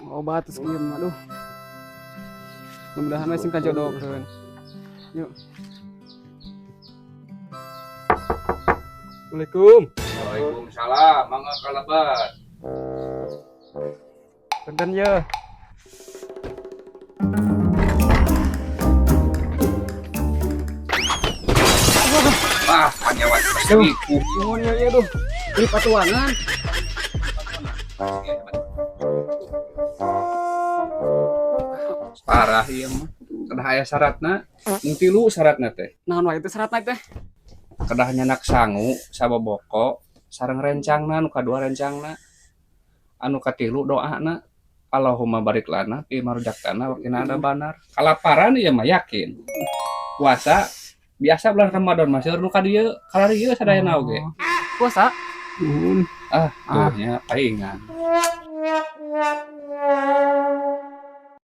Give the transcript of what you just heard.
Obat terus kieu aduh. Mudah-mudahan we sing kajodohkeun. Yuk. Assalamualaikum. Waalaikumsalam, mangga kalabat. Punten ye. Ah, panjawat pastiku. Nuhun ya ieu duh. Di patuangan. Parah ieu mah. Kedah aya syaratna, mung 3 syaratna teh. Naon wae teh syaratna teh? Kedah nyanak sangu, sababoko, sareng rencangna, anu kadua rencangna. Anu katilu doana. Allahumma barik lana fi marjaktana wa qina adzabannar. Kalaparan ieu mah yakin. Puasa biasa bulan Ramadan mah seueur nu ka dieu, kalari ieu sadayana oge. Puasa? Nuhun. Tuh nya paingan.